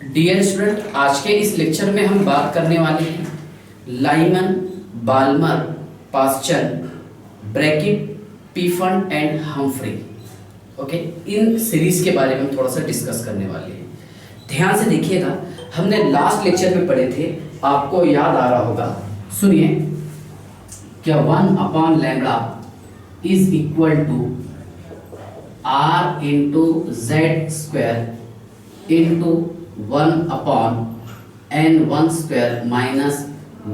Dear student, आज के इस लेक्चर में हम बात करने वाले हैं Lyman, Balmer, Paschen, Brackett, Pfund and Humphrey. Okay, इन सीरीज के बारे में थोड़ा सा डिस्कस करने वाले हैं। ध्यान से देखिएगा, हमने लास्ट लेक्चर में पढ़े थे, आपको याद आ रहा होगा। सुनिए, क्या 1 upon lambda is equal to r into Z square into 1 upon n1 square minus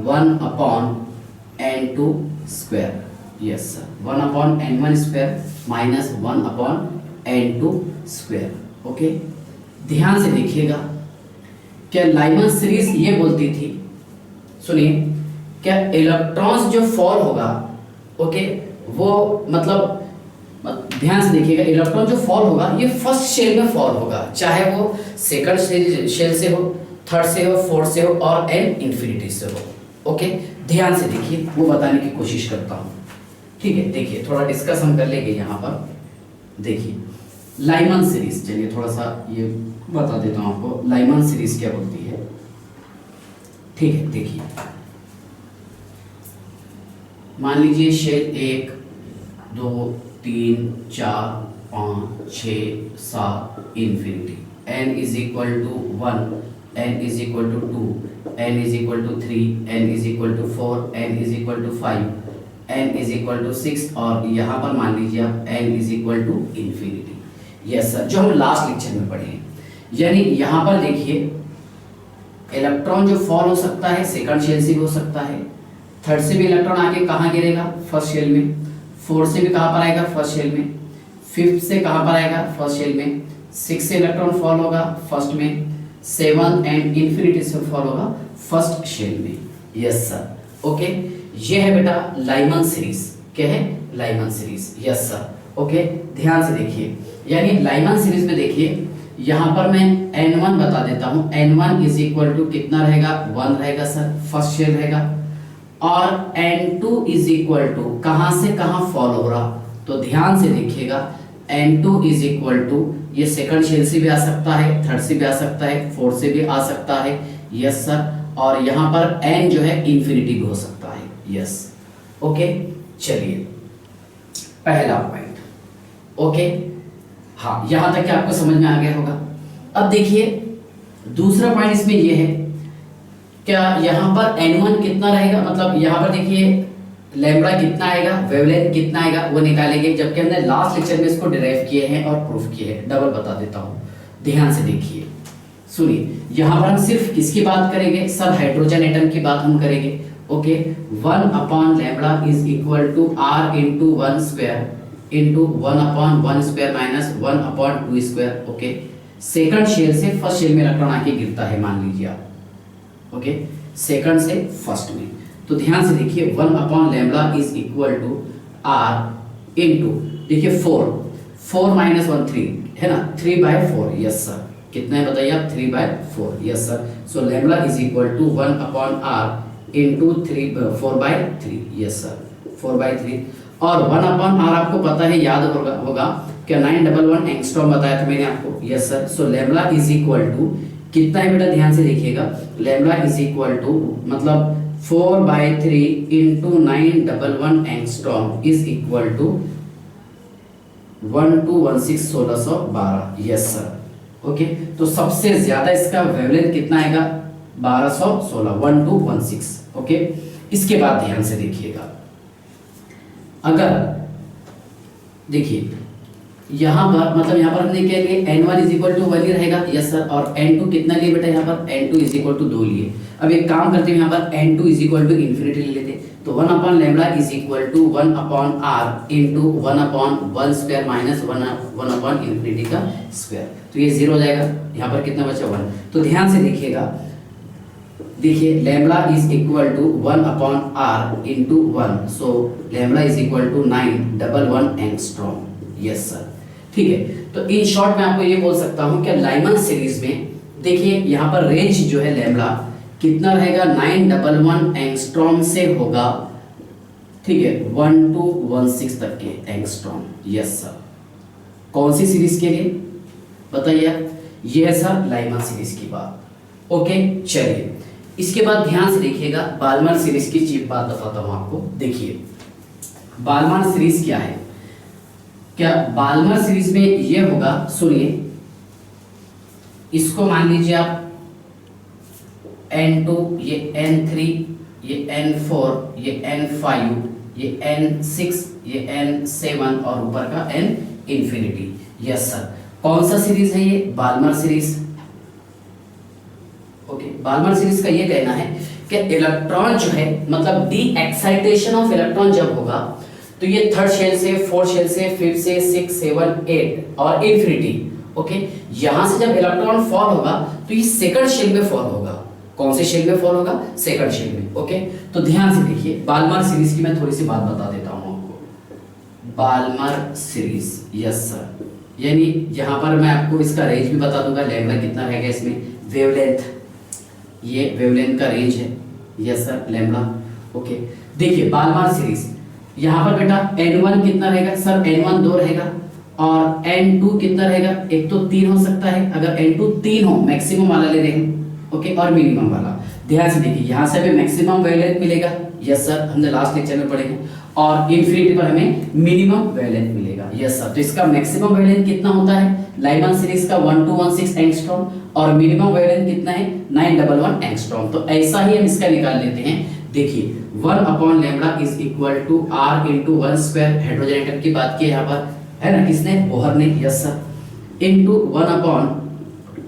1 upon n2 square. Yes sir, 1 upon n1 square minus 1 upon n2 square. Okay, ध्यान से देखिएगा, क्या लाइमन सीरीज ये बोलती थी, सुनिए, क्या इलेक्ट्रॉन्स जो फॉल होगा, ओके, वो मतलब ध्यान से देखिएगा, इलेक्ट्रॉन जो फॉल होगा ये फर्स्ट शेल में फॉल होगा, चाहे वो सेकंड शेल से हो, थर्ड से हो, फोर्थ से हो और एन इंफिनिटी से हो। ओके, ध्यान से देखिए, वो बताने की कोशिश करता हूँ। ठीक है, देखिए थोड़ा डिस्कस हम कर लेंगे यहाँ पर। देखिए लाइमन सीरीज, चलिए थोड़ा सा ये बता देता हूँ आपको, लाइमन सीरीज क्या बोलती है। ठीक है, देखिए मान लीजिए shell 1, 2, 3, 4, 5, 6, 7 infinity, n is equal to 1, n is equal to 2, n is equal to 3, n is equal to 4, n is equal to 5, n is equal to 6 और यहाँ पर मान लीजिए आप n is equal to infinity. Yes sir, जो हम last lecture में पढ़े हैं। यानी यहाँ पर देखिए, इलेक्ट्रॉन जो फॉल हो सकता है सेकंड शेल से भी हो सकता है, थर्ड से भी इलेक्ट्रॉन आके कहाँ गिरेगा, फर्स्ट शेल में, फोर्थ से भी कहाँ पर आएगा, फर्स्ट शेल में, फिफ्थ से कहाँ पर आएगा, फर्स्ट शेल में, सिक्स से इलेक्ट्रॉन फॉल होगा फर्स्ट में, 7 एंड इंफिनिटी से फॉल होगा फर्स्ट शेल में। यस सर, ओके, ये है बेटा लाइमन सीरीज। क्या है? Lyman series. Yes sir, okay, ध्यान से देखिए, यानी लाइमन सीरीज में देखिए, यहाँ पर मैं n1 बता देता हूँ। n1 इज इक्वल टू कितना रहेगा, 1 रहेगा सर, फर्स्ट शेल रहेगा, और n2 इज इक्वल टू कहां से कहां फॉल हो रहा, तो ध्यान से देखिएगा, n2 इज इक्वल टू ये सेकंड शेल से भी आ सकता है, थर्ड से भी आ सकता है, फोर्थ से भी आ सकता है। यस सर, और यहां पर n जो है इंफिनिटी भी हो सकता है। यस, ओके, चलिए पहला पॉइंट। ओके, हाँ, यहां तक कि आपको समझ में आ गया होगा। अब देखिए दूसरा पॉइंट इसमें यह है, क्या यहाँ पर n1 कितना रहेगा, मतलब यहाँ पर देखिए लैम्बडा कितना आएगा, वेवलेंथ कितना आएगा, वो निकालेंगे, जबकि हमने लास्ट लेक्चर में इसको डिराइव किए हैं और प्रूफ किए हैं। डबल बता देता हूँ, ध्यान से देखिए, सुनिए, यहाँ पर हम सिर्फ किसकी बात करेंगे, सब हाइड्रोजन एटम की बात हम करेंगे। Okay, 1 upon lambda is equal to r into 1 square into 1 upon 1 square minus 1 upon 2 square. Okay, second shell से फर्स्ट शेल में इलेक्ट्रॉन आके गिरता है, मान लीजिए आप। ओके, सेकंड से फर्स्ट में, तो ध्यान से देखिए, 1 upon lambda is equal to r into, देखिए 4 माइनस 1 3 है ना, 3/4। यस सर, कितना है बताइए आप, 3/4। Yes sir, so lambda is equal to 1 upon r into 4/3। Yes sir, 4/3, और 1 अपॉन r आपको पता है, याद होगा क्या, 911 एंगस्ट्रॉम बताया था मैंने आपको। Yes sir, so lambda is equal to कितना है बेटा, ध्यान से देखिएगा, लैम्बडा इज इक्वल टू मतलब 4/3 into 911 angstrom is equal to 1216 1612। Yes sir, okay, तो सबसे ज्यादा इसका वेवलेंथ कितना आएगा, 1216, 1216। ओके, इसके बाद ध्यान से देखिएगा, अगर देखिए यहाँ पर मतलब यहाँ पर हमने क्या लिए, n1 इज इक्वल टू 1 ही रहेगा। यस सर, और n2 कितना लिए बेटा, यहाँ पर n2 इज इक्वल टू 2 लिए। अब एक काम करते हैं, यहाँ पर n2 is equal to infinity ले लेते, तो 1 upon lambda is equal to 1 upon r into 1 upon 1 square minus 1 upon infinity का स्क्वायर, तो ये 0 हो जाएगा। यहाँ पर कितना बचा, 1। तो ध्यान से देखिएगा, देखिए lambda is equal to 1 upon r into 1, so lambda is equal to 911 angstrom. Yes sir, ठीक है, तो इन शॉर्ट में आपको ये बोल सकता हूं कि लाइमन सीरीज में देखिए यहाँ पर रेंज जो है लैम्बडा कितना रहेगा, 911 एंगस्ट्रॉम से होगा, ठीक है, 1216 तक के एंगस्ट्रॉम। यस सर, कौन सी सीरीज के लिए बताइए, ये है सर लाइमन सीरीज की बात। ओके चलिए, इसके बाद ध्यान से देखिएगा बालमर सीरीज की चीज बात बताता हूं आपको। देखिए बालमर सीरीज क्या है, क्या बालमर सीरीज में ये होगा, सुनिए, इसको मान लीजिए आप N2, ये N3, ये N4, ये N5, ये N6, ये N7 और ऊपर का N इंफिनिटी। यस सर, कौन सा सीरीज है ये? Balmer series. Okay, Balmer series का ये कहना है कि इलेक्ट्रॉन जो है, मतलब डी एक्साइटेशन ऑफ इलेक्ट्रॉन जब होगा तो ये थर्ड शेल से, फोर्थ शेल से, फिफ्थ से, 6, 7, 8 और इंफिनिटी। ओके, यहां से जब इलेक्ट्रॉन फॉल होगा तो ये सेकंड शेल में फॉल होगा। कौन से शेल में फॉल होगा? सेकंड शेल में। ओके, तो ध्यान से देखिए बालमर सीरीज की मैं थोड़ी सी बात बता देता हूं आपको। बालमर सीरीज, यस सर, यानी यहां पर मैं आपको इसका रेंज भी बता दूंगा, लैम्बडा कितना रहेगा इसमें, वेवलेंथ, ये वेवलेंथ का रेंज है। Yes sir, lambda. ओके, देखिए बालमर सीरीज यहां पर बेटा N1 कितना रहेगा सर? N1 2 रहेगा और N2 कितना रहेगा? एक तो 3 हो सकता है, अगर N2 3 हो मैक्सिमम वाला ले रहे हैं। ओके, और मिनिमम वाला। ध्यान से देखिए यहां से हमें मैक्सिमम वेवलेंथ मिलेगा। यस सर, हमने लास्ट लेक्चर में पढ़े हैं। और इंफिनिटी पर हमें मिनिमम वेवलेंथ मिलेगा। यस सर, तो इसका मैक्सिमम वेवलेंथ कितना होता है लाइमन सीरीज का? 1216 एंगस्ट्रॉम और मिनिमम वेवलेंथ कितना है? 911 एंगस्ट्रॉम। तो ऐसा ही हम इसका निकाल लेते हैं। देखिए 1 upon lambda is equal to R into 1 square, hydrogen atom की बात की यहाँ पर, है ना, किसने? बोहर ने। यस सर, इंटू 1 अपॉन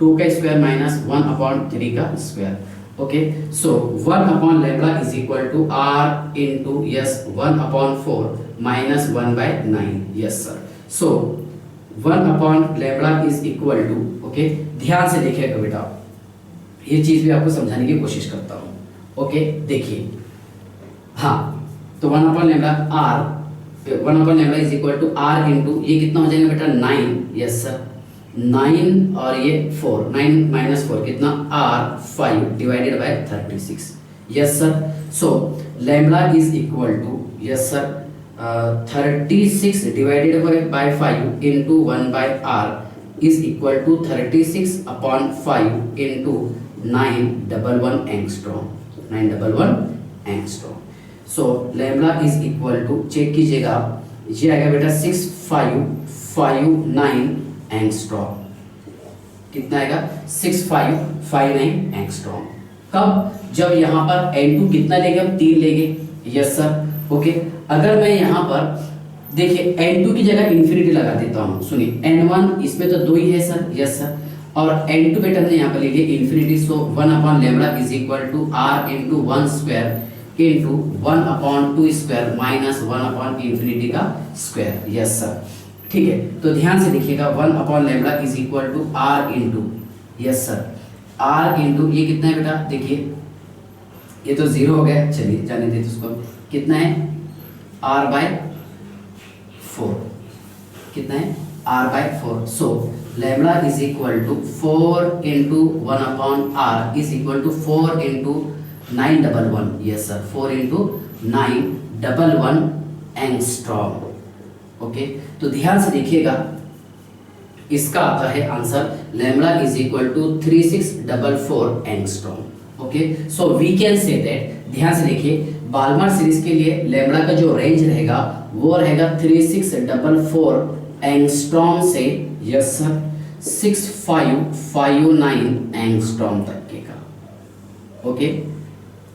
2 का स्क्वायर माइनस 1 अपॉन 3 का square. Okay, so 1 upon lambda is equal to R into 1 upon 4 minus 1/9। Yes sir, so 1 upon lambda is equal to, okay, ध्यान से देखिएगा बेटा, ये चीज भी आपको समझाने की कोशिश करता हूँ। ओके, देखिए, हाँ, तो 1 upon lambda is equal to R into, ये कितना हो जाएगा बेटा? 9। यस सर, 9 और ये 4, 9 माइनस 4 कितना? R5 divided by 36। Yes sir, so lambda is equal to, yes sir, 36 divided by 5 into 1 by R is equal to 36 upon 5 into 911 angstrom, 911 angstrom. So lambda is equal to, check कीजिएगा आप, ये आएगा बेटा 6559 angstrom. कितना आएगा? 6559 angstrom. कब? जब यहाँ पर N2 कितना लेंगे हम? 3 लेंगे। यस सर, ओके, अगर मैं यहाँ पर देखिए N2 की जगह इंफिनिटी लगा देता हूँ, सुनिए, N1 इसमें तो 2 ही है सर। यस सर, और N2 बेटा हमने यहाँ पर ले लिया infinity, so 1 upon lambda is equal to R into 1 square into 1 upon 2 square minus 1 upon infinity का स्क्वायर। यस सर, ठीक है, तो ध्यान से देखिएगा 1 upon lambda is equal to R into, yes sir, R into ये कितना है बेटा? देखिए ये तो 0 हो गया, चलिए जाने देते उसको, कितना है? R/4। कितना है? R/4। So lambda is equal to 4 into 1 upon R is equal to 4 into 911। Yes sir, 4 into 911 angstrom. Okay, तो ध्यान से देखिएगा, इसका आता है answer lambda is equal to 3644 angstrom. Okay, so we can say that, ध्यान से देखिए, बालमर सीरीज के लिए लैम्बडा का जो रेंज रहेगा वो रहेगा 3644 एंगस्ट्रॉम से, यस सर, 6559 एंगस्ट्रॉम तक के का। ओके,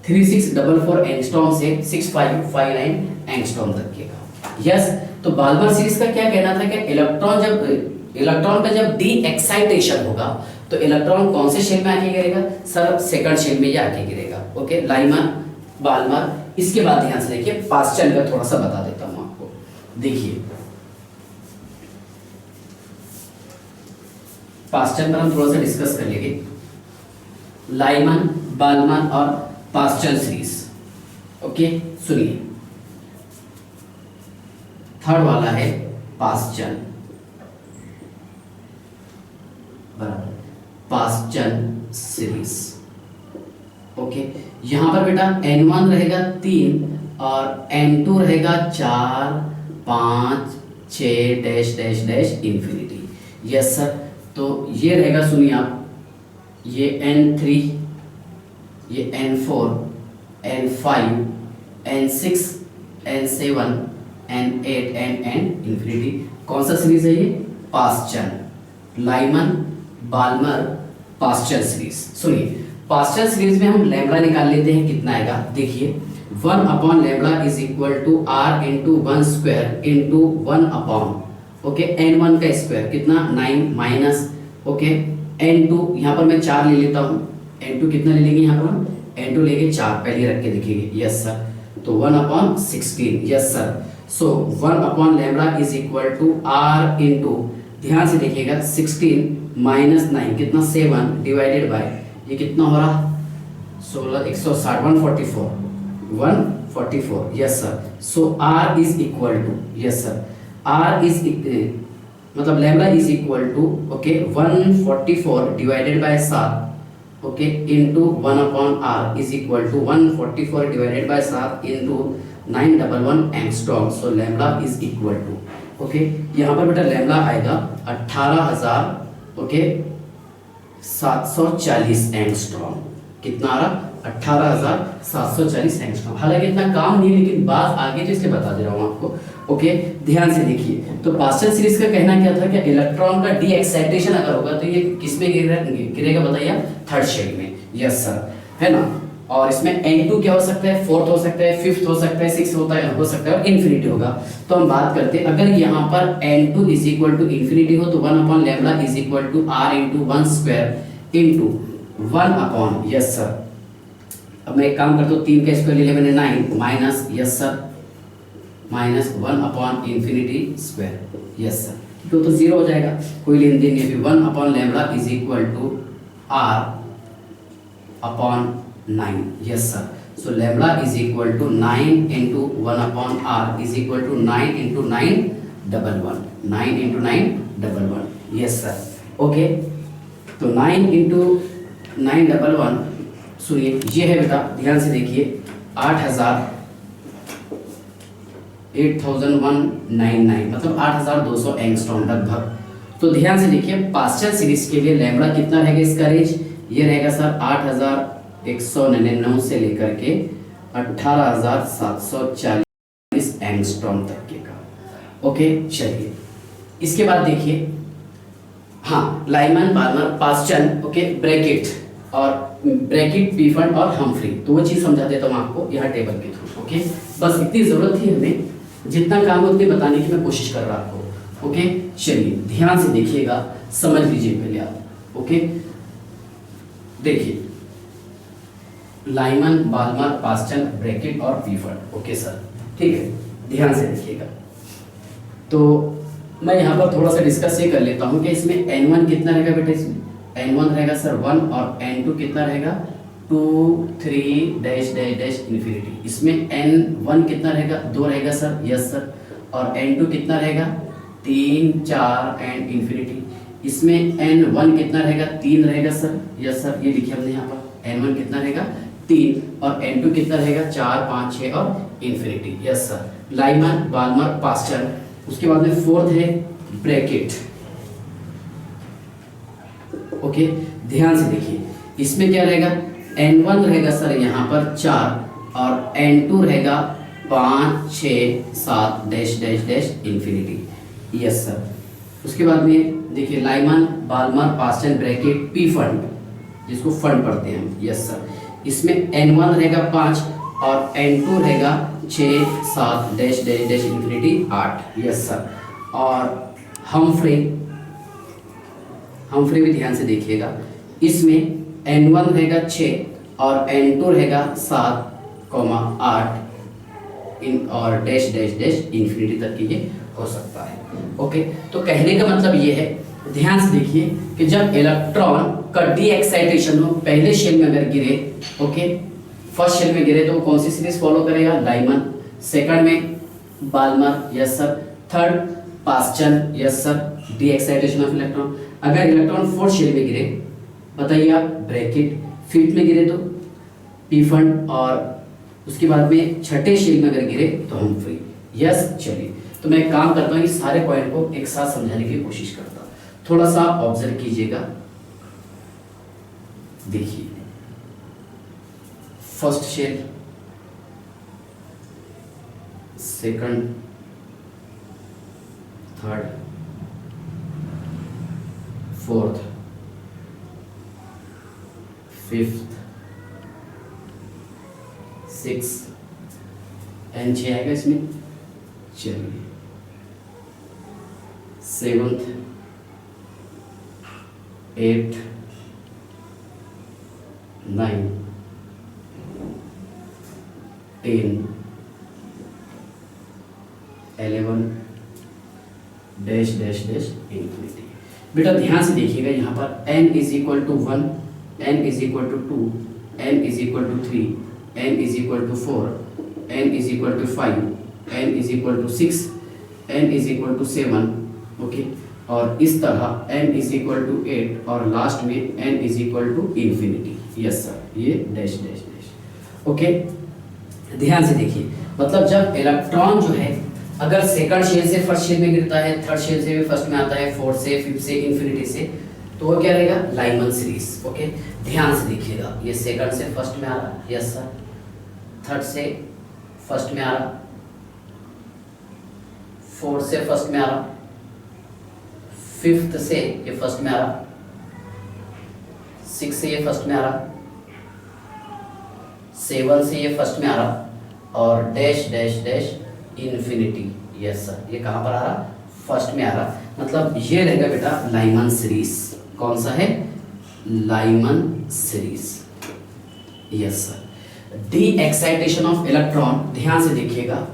3644 एंगस्ट्रॉम से 6559 एंगस्ट्रॉम तक के का। यस, तो बालमर सीरीज का क्या कहना था कि इलेक्ट्रॉन का जब डी एक्साइटेशन होगा तो इलेक्ट्रॉन कौन से शेल में आके गिरेगा सर? सेकंड शेल में ये आके गिरेगा। Okay, Lyman, Balmer. इसके बाद ध्यान से देखिए पास्चन का थोड़ा सा बता देता हूं आपको। देखिए पास्चन पर हम थोड़ा सा डिस्कस कर लेंगे, लाइमन, बालमर और पास्चन सीरीज। ओके, सुनिए, थर्ड वाला है पास्चन, बराबर, पास्चन सीरीज। ओके, यहां पर बेटा N1 रहेगा 3 और N2 रहेगा 4, 5, 6 dash dash dash infinity. Yes sir, तो ये रहेगा, सुनिए आप, ये N3, ये N4, N5, N6, N7, N8, N infinity. कौन सा सीरीज है ये? पास्चल, लाइमन, बाल्मर, पास्चल सीरीज। सुनिए, पास्चल सीरीज में हम लैम्ब्डा निकाल लेते हैं, कितना आएगा देखिए, 1 upon lambda is equal to r into 1 square into 1 upon, okay, n1 का स्क्वायर कितना 9 माइनस, ओके, n2, यहाँ पर मैं 4 ले लेता हूँ, n2 कितना ले लेंगे यहाँ पर, n2 लेंगे 4, पहले रख के देखिए, यस सर, तो 1 upon 16, yes sir. So 1 upon lambda is equal to r into, ध्यान से देखिएगा, 16 माइनस 9 कितना 7 डिवाइडेड बाय, ये कितना हो रहा 16, 160, 144, yes sir. So r is equal to, yes sir, r is मतलब lambda is equal to, okay, 144 divided by 7, okay, into 1 upon r is equal to 144 divided by 7 into 911 angstrom. So lambda is equal to, okay, यहाँ पर बेटा lambda आएगा 18,000, okay, 740 angstrom. कितना आ रहा 18,740 angstrom. हालांकि इतना काम नहीं, लेकिन बात आगे तो इसलिए बता दे रहा हूँ आपको, ओके, ध्यान से देखिए। तो पास्चल सीरीज का कहना क्या था कि इलेक्ट्रॉन का डी एक्साइटेशन अगर होगा तो ये किस में गिरेगा बताइए, थर्ड शेल में, यस सर, है ना। और इसमें N2 क्या हो सकता है, फोर्थ हो सकता है, फिफ्थ हो सकता है, सिक्स हो सकता है और इन्फिनिटी होगा। तो हम बात करते हैं, अगर यहाँ पर N2 is equal to infinity हो तो 1 upon lambda is equal to r into 1 square into 1 upon, yes sir, अब मैं एक काम करता हूँ, 3 का स्क्वायर ले लिया मैंने 9 minus, yes sir, minus 1 upon infinity square, yes sir, तो 0 हो जाएगा, कोई लेन देन नहीं। 1 upon lambda is equal to r upon 9, yes sir. So lambda is equal to 9 into 1 upon r is equal to 9 into 911, 9 into 911, yes sir, okay. तो 9 into 911, सुनिए ये है बेटा, ध्यान से देखिए, 8199, मतलब 8200 एंगस्ट्रॉम लगभग। तो ध्यान से देखिए, पास्चल सीरीज के लिए लैम्ब्डा कितना रहेगा, इसका रेंज ये रहेगा सर 8199 से लेकर के 18740 एंगस्ट्रॉम तक के का, ओके। चलिए इसके बाद देखिए, हाँ, लाइमन, बाल्मर, पास्चल, ओके, ब्रैकेट और ब्रैकेट, पीफर्ड और हम्फ्री, तो वो चीज़ समझा देता हूँ आपको यहाँ टेबल के थ्रू, ओके। बस इतनी ज़रूरत थी हमें, जितना काम है उतने बताने की मैं कोशिश कर रहा आपको, ओके। चलिए ध्यान से देखिएगा, समझ लीजिए पहले आप, ओके। देखिए, लाइमन, बाल्मर, पास्चल, ब्रैकेट और पीफर्ड, ओके सर, ठीक है, ध्यान से देखिएगा। तो मैं यहाँ पर थोड़ा सा डिस्कस ये कर लेता हूँ कि इसमें N1 कितना रहेगा बेटा, इसमें N1 रहेगा सर 1 और N2 कितना रहेगा 2 3 डैश डैश डैश इन्फिनिटी। इसमें N1 कितना रहेगा 2 रहेगा सर, यस सर, और N2 कितना रहेगा 3 4 एंड इन्फिनिटी। इसमें N1 कितना रहेगा 3 रहेगा सर, यस सर, ये लिखिए हमने यहाँ पर, N1 कितना रहेगा 3 और N2 कितना रहेगा 4 5 6 और infinity, yes sir. Lyman, Balmer, Paschen, उसके बाद में फोर्थ है ब्रैकेट, ओके। ध्यान से देखिए, इसमें क्या रहेगा, N1 रहेगा सर यहाँ पर 4 और N2 रहेगा 5 6 7 dash dash dash infinity, yes sir. उसके बाद में देखिए, Lyman, Balmer, Paschen, Brackett, Pfund, जिसको फंड पढ़ते हैं हम, यस सर। इसमें N1 रहेगा 5 और N2 रहेगा 6 7 dash dash dash infinity 8, yes sir. और हम्फ्री भी ध्यान से देखिएगा, इसमें N1 रहेगा 6 और N2 रहेगा 7 8 इन और डैश डैश डैश इन्फिनिटी तक की ये हो सकता है, ओके। तो कहने का मतलब ये है, ध्यान से देखिए, कि जब इलेक्ट्रॉन का डी एक्साइटेशन हो, पहले शेल में अगर गिरे, ओके, फर्स्ट शेल में गिरे तो वो कौन सी सीरीज फॉलो करेगा, लाइमन, सेकंड में Balmer, yes sir, third Paschen, yes sir, de-excitation of electron. अगर इलेक्ट्रॉन फोर्थ शेल में गिरे, बताइए आप, ब्रैकेट, फिफ्थ में गिरे तो पी फंड, और उसके बाद में छठे शेल में अगर गिरे तो हम्फ्री, यस। चलिए, तो मैं एक काम करता हूँ, ये सारे पॉइंट को एक साथ समझाने की कोशिश करता हूँ। थोड़ा सा ऑब्जर्व कीजिएगा, देखिए first shell, second, third, fourth, fifth, six, n 6 आएगा इसमें, चलिए seventh, eight, 9, 10, 11, dash dash dash infinity. बेटा ध्यान से देखिएगा, यहाँ पर n is equal to 1, n is equal to 2, n is equal to 3, n is equal to 4, n is equal to 5, n is equal to 6, n is equal to 7, okay, और इस तरह n is equal to 8 और last में n is equal to infinity. Yes sir, ये dash dash dash, okay. ध्यान से देखिए, मतलब जब इलेक्ट्रॉन जो है अगर सेकंड शेल से फर्स्ट शेल में गिरता है, थर्ड शेल से भी फर्स्ट में आता है, फोर्थ से, फिफ्थ से, इंफिनिटी से, तो वो क्या रहेगा, लाइमन सीरीज, ओके। ध्यान से देखिएगा, ये सेकंड से फर्स्ट में आ रहा, यस सर, थर्ड से फर्स्ट में आ रहा, फोर्थ से फर्स्ट में आ रहा, फिफ्थ से ये फर्स्ट में आ रहा, सिक्स से ये फर्स्ट में आ रहा, सेवन से ये फर्स्ट में आ रहा, और dash dash dash infinity, yes sir, ये कहाँ पर आ रहा, फर्स्ट में आ रहा। मतलब ये रहेगा बेटा लाइमन सीरीज। कौन सा है, Lyman series, yes sir. De-excitation of electron, ध्यान से देखिएगा,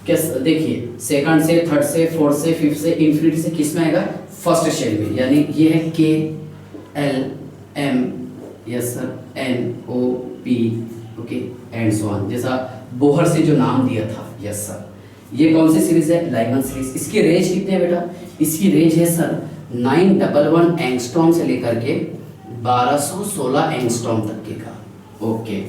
कैसे देखिए, सेकंड से, थर्ड से, फोर्थ से, फिफ्थ से, इंफिनिटी से किस में आएगा, फर्स्ट शेल में, यानी ये है K L M, yes sir, N O P, okay, and so on, जैसा बोहर से जो नाम दिया था, यस सर। ये कौन सी सीरीज है, लाइमन सीरीज। इसकी रेंज कितनी है बेटा, इसकी रेंज है सर 911 एंगस्ट्रॉम से लेकर के 1216 एंगस्ट्रॉम तक के का, ओके।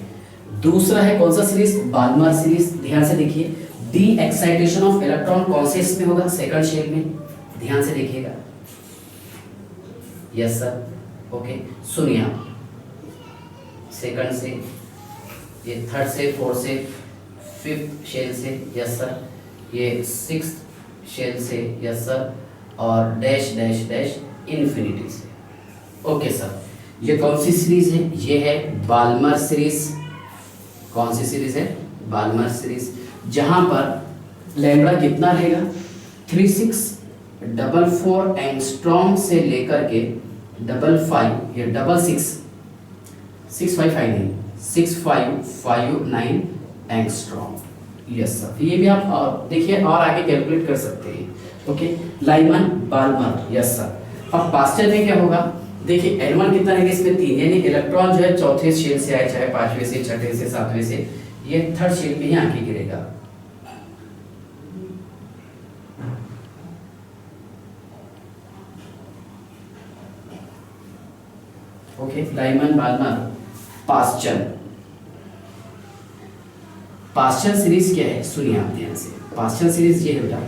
दूसरा है कौन सा सीरीज, बाल्मर सीरीज। ध्यान से देखिए, डी एक्साइटेशन ऑफ इलेक्ट्रॉन कौन से इसमें होगा, सेकंड शेल में, ध्यान से देखिएगा, यस सर, ओके। सुनिए आप, सेकंड से, ये थर्ड से, फोर्थ से, फिफ्थ शेल से, यस सर, ये सिक्स्थ शेल से, यस सर, और डैश डैश डैश इन्फिनिटी से, ओके सर। ये कौन सी सीरीज है, ये है बाल्मर सीरीज। कौन सी सीरीज है, बाल्मर सीरीज, जहां पर लैम्ब्डा कितना रहेगा, 3644 एंगस्ट्रॉम से लेकर के 55, ये 6559 एंगस्ट्रॉम, यस सर। ये भी आप देखिए और आगे कैलकुलेट कर सकते हैं, okay. Lyman Balmer, yes sir. अब पास्चर में क्या होगा, देखिए N1 कितना रहेगा, इसमें 3, यानी इलेक्ट्रॉन जो है चौथे शेल से आए, चाहे पांचवें से, छठे से, सातवें से, ये थर्ड शेल में ही आके गिरेगा, okay. Lyman Balmer Paschen, Paschen series क्या है, सुनिए आप ध्यान से। पास्चर सीरीज ये है बेटा,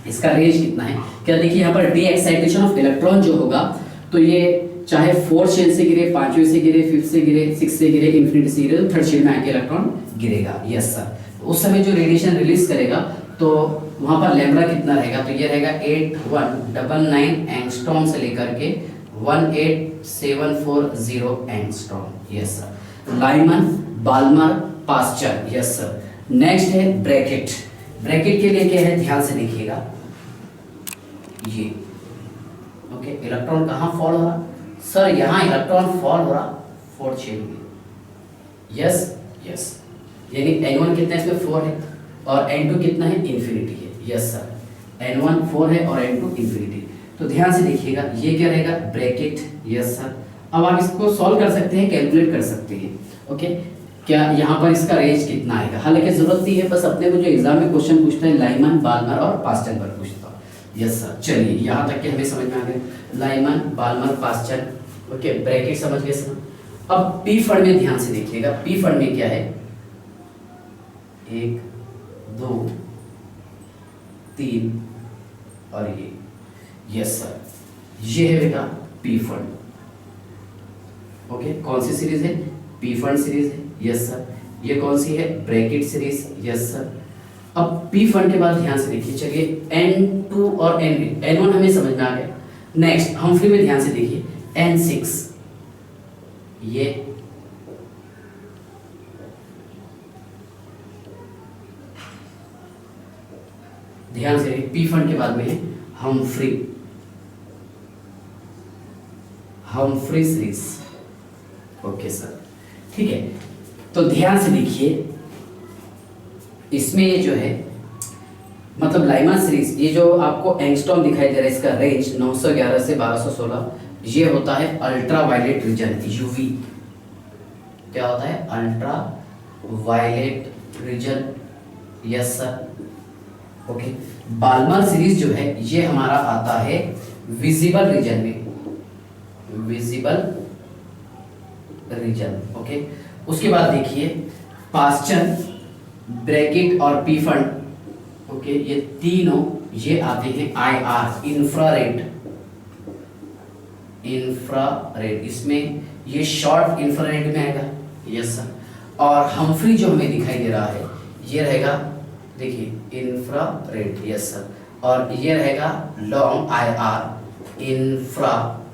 इसका रेंज कितना है, क्या देखिए यहाँ पर डी एक्साइटेशन ऑफ इलेक्ट्रॉन जो होगा, तो ये चाहे फोर्थ शेल से गिरे, पांचवें से गिरे, फिफ्थ से गिरे, सिक्स से गिरे, इंफिनिटी से गिरे, तो थर्ड शेल में आके इलेक्ट्रॉन गिरेगा, यस सर। उस समय जो रेडिएशन रिलीज करेगा, तो वहां पर लैम्ब्डा कितना रहेगा, तो ये रहेगा 8199 एंगस्ट्रॉम से लेकर के 18740 angstrom, yes sir. Lyman Balmer Paschen, yes sir. Next है ब्रैकेट। ब्रैकेट के लिए क्या है, ध्यान से देखिएगा, ये ओके। इलेक्ट्रॉन कहाँ फॉल हो रहा, सर यहाँ इलेक्ट्रॉन फॉल हो रहा फोर्थ शेल में, यस यस, यानी N1 कितना है, इसमें 4 है, और N2 कितना है, इन्फिनिटी है, यस सर। N1 4 है और N2 इन्फिनिटी। तो ध्यान से देखिएगा, ये क्या रहेगा, ब्रैकेट, यस सर। अब आप इसको सॉल्व कर सकते हैं, कैलकुलेट कर सकते हैं, ओके। क्या यहाँ पर इसका रेंज कितना आएगा, हालांकि जरूरत नहीं है, बस अपने को जो एग्जाम में क्वेश्चन पूछता है लाइमन बाल्मर और पास्चर पर पूछता है, यस सर। चलिए यहाँ तक के हमें समझ में आ गया, Lyman Balmer Paschen, okay. Brackett समझ गए सर। अब पी फंड में ध्यान से देखिएगा, पी फंड में क्या है, 1 2 3 और ये, यस सर। ये है बेटा पी फंड। ओके, कौन सी सीरीज है? पी फंड सीरीज है, यस सर। ये कौन सी है? Brackett series, yes sir. अब पी फंड के बाद ध्यान से देखिए, चलिए N2 और N1 हमें समझ में आ गया। नेक्स्ट हम्फ्री में ध्यान से देखिए N6, ये ध्यान से पी फंड के बाद में है हम्फ्री सीरीज। ओके सर, ठीक है। तो ध्यान से देखिए, इसमें ये जो है मतलब लाइमन सीरीज, ये जो आपको एंगस्ट्रॉम दिखाई दे रहा है, इसका रेंज 911 से 1216, ये होता है अल्ट्रा वायलेट रीजन, यूवी। क्या होता है? Ultraviolet region, yes sir. Okay, Balmer series जो है ये हमारा आता है विजिबल रीजन में, विजिबल रीजन। ओके, उसके बाद देखिए पास्चन, ब्रैकेट और पी फंड, ओके, ये तीनों ये आते हैं IR, इंफ्रारेड। इसमें ये शॉर्ट इंफ्रारेड में आएगा, यस सर। और हम्फ्री जो हमें दिखाई दे रहा है ये रहेगा, देखिए इंफ्रारेड, यस सर। और ये रहेगा long IR, infrared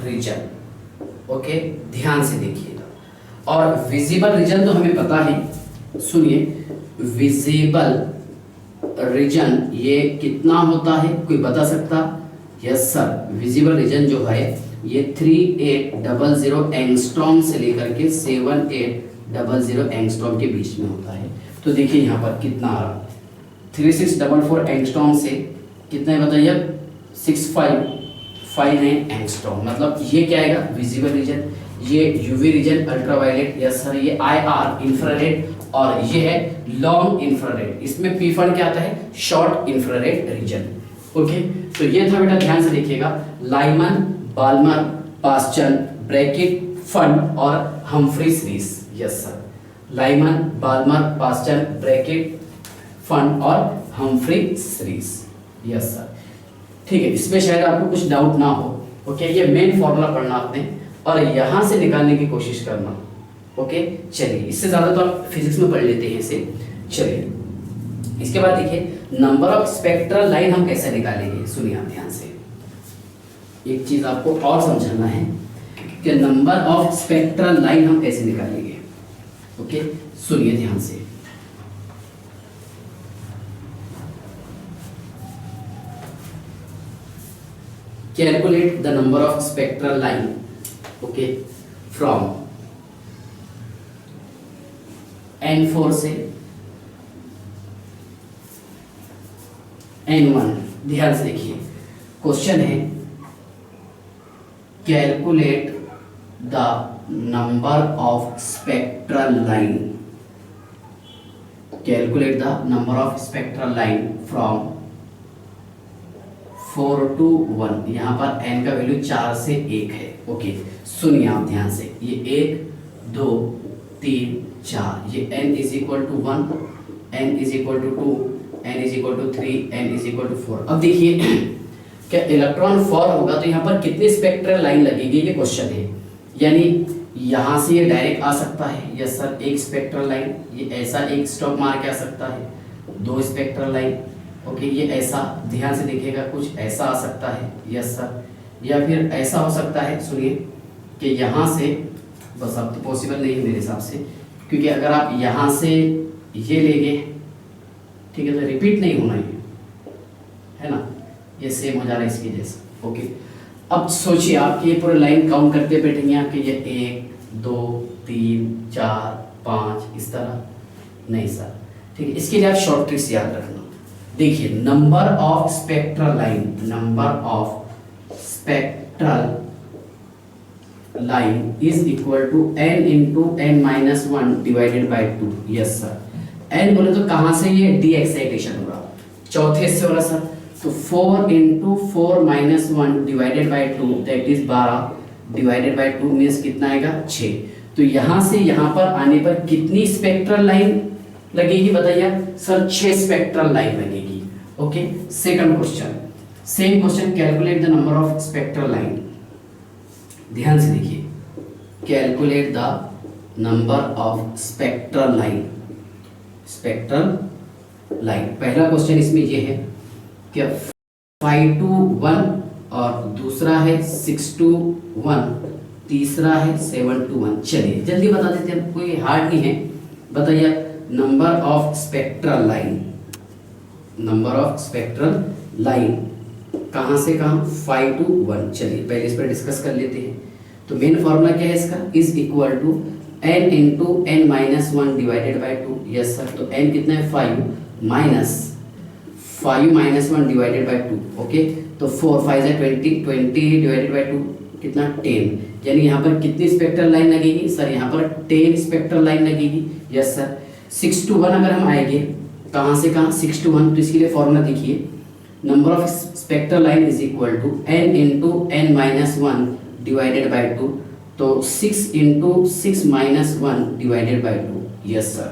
reason. Okay, ध्यान से देखिएगा। और विजिबल रीजन तो हमें पता है, सुनिए, विजिबल रीजन ये कितना होता है, कोई बता सकता? यस सर, विजिबल रीजन जो है ये 3800 एंगस्ट्रॉम से लेकर के 7800 एंगस्ट्रॉम के बीच में होता है। तो देखिए यहाँ पर कितना आ रहा, 3644 एंगस्ट्रॉम से कितना है बताइए? 655 है एंगस्ट्रॉम। मतलब ये क्या आएगा? Visible region. ये UV region ultraviolet, yes sir. ये IR इंफ्रारेड, और ये है लॉन्ग इंफ्रारेड। इसमें पी फंड क्या आता है? Short infrared reason. ओके, तो ये था बेटा, ध्यान से देखिएगा, Lyman, Balmer, Paschen, Brackett, Pfund और Humphrey series, yes sir. Lyman, Balmer, Paschen, Brackett, Pfund और हम्फ्री सीरीज, यस सर। ठीक है, इसमें शायद आपको कुछ डाउट ना हो। ओके, ये मेन फॉर्मूला पढ़ना आपने और यहां से निकालने की कोशिश करना। ओके, चलिए, इससे ज्यादा तो आप फिजिक्स में पढ़ लेते हैं इसे। चलिए, इसके बाद देखिए नंबर ऑफ स्पेक्ट्रल लाइन हम कैसे निकालेंगे। सुनिए आप ध्यान से, एक चीज आपको और समझना है कि नंबर ऑफ स्पेक्ट्रल लाइन हम कैसे निकालेंगे। ओके, सुनिए ध्यान से। Calculate the number of spectral line, okay, from N4 से N1। ध्यान से देखिए, क्वेश्चन है calculate the number of spectral line, calculate the number of spectral line from 4 to 1। यहाँ पर n का वैल्यू 4 से 1 है। ओके, सुनिए आप ध्यान से, ये 1 2 3 4, ये n is equal to 1, n is equal to 2, n is equal to 3, n is equal to 4। अब देखिए क्या इलेक्ट्रॉन फॉल होगा तो यहाँ पर कितनी स्पेक्ट्रल लाइन लगेगी, ये क्वेश्चन है। यानी यहाँ से ये डायरेक्ट आ सकता है, यस सर, एक स्पेक्ट्रल लाइन, ये ऐसा एक स्टॉप मार के आ सकता है, 2 स्पेक्ट्रल लाइन। ओके, ये ऐसा, ध्यान से देखिएगा, कुछ ऐसा आ सकता है, यस सर, या फिर ऐसा हो सकता है। सुनिए कि यहाँ से, बस अब तो पॉसिबल नहीं है मेरे हिसाब से, क्योंकि अगर आप यहाँ से ये लेंगे, ठीक है, तो रिपीट नहीं होना है ना, ये सेम हो जा रहा है इसकी जैसा। ओके, अब सोचिए आप ये पूरे लाइन काउंट करते बैठेंगे आपके, ये 1 2 3 4 5 इस तरह नहीं सर। ठीक है, इसके लिए आप शॉर्ट ट्रिक्स याद रखना। देखिए, number of spectral line, number of spectral line is equal to n into n-1 divided by 2। Yes sir, n बोले तो कहां से ये डी एक्साइटेशन हो रहा, चौथे से हो रहा सर, तो 4 into 4-1 divided by 2 that is 12 divided by 2 means कितना आएगा 6। तो यहां से यहां पर आने पर कितनी स्पेक्ट्रल लाइन लगेगी बताइए सर? 6 स्पेक्ट्रल लाइन लगेगी। Okay, second question, same question, calculate the number of spectral line. ध्यान से देखिए, calculate the number of spectral line, spectral line. पहला क्वेश्चन इसमें ये है कि 5 to 1 और दूसरा है 6 to 1, तीसरा है 7 to 1। चलिए जल्दी बता देते हैं, कोई हार्ड नहीं है। बताइए number of spectral line, number of spectral line कहाँ से कहाँ, 5 to 1। चलिए पहले इस पर डिस्कस कर लेते हैं। तो मेन फॉर्मूला क्या है इसका, is equal to n into n minus 1 divided by 2। Yes sir, तो n कितना है 5 माइनस 1 डिवाइडेड बाई 2। ओके, तो 4 5 है 20, 20 डिवाइडेड बाई 2 कितना 10, यानी यहाँ पर कितनी स्पेक्ट्रल लाइन लगेगी सर, यहाँ पर 10 स्पेक्ट्रल लाइन लगेगी। यस सर, 6 to 1 अगर हम आएंगे कहाँ से कहाँ, 6 to 1, तो इसके लिए फॉर्मूला देखिए, number of spectral line is equal to n into n minus 1 divided by 2, तो 6 into 6 minus 1 divided by 2। Yes sir,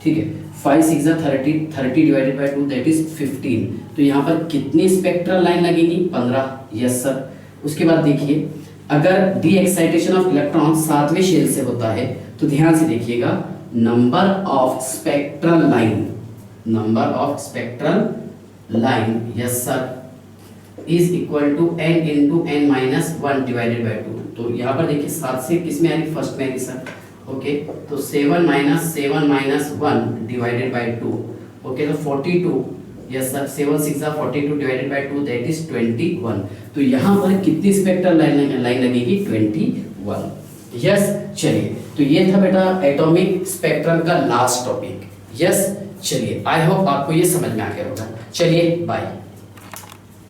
ठीक है, 5 6 30, 30 डिवाइडेड बाई 2 दैट इज 15। तो यहाँ पर कितनी स्पेक्ट्रल लाइन लगेगी, 15। यस सर, उसके बाद देखिए, अगर डी एक्साइटेशन ऑफ इलेक्ट्रॉन 7वें शेल से होता है तो ध्यान से देखिएगा, number of spectral line, number of spectral line, yes sir, is equal to n into n minus 1 divided by 2। तो यहाँ पर देखिए 7 से किस में आ रही, फर्स्ट में आ रही सर। ओके, तो 7 माइनस 1 डिवाइडेड बाई 2। ओके, तो 42। Yes sir, 7 6 42 divided by 2 that is 21। तो यहाँ पर कितनी स्पेक्ट्रल लाइन लगेगी, 21। यस, चलिए, तो ये था बेटा एटॉमिक स्पेक्ट्रम का लास्ट टॉपिक। यस, चलिए, आई होप आपको ये समझ में आ गया होगा। चलिए बाय।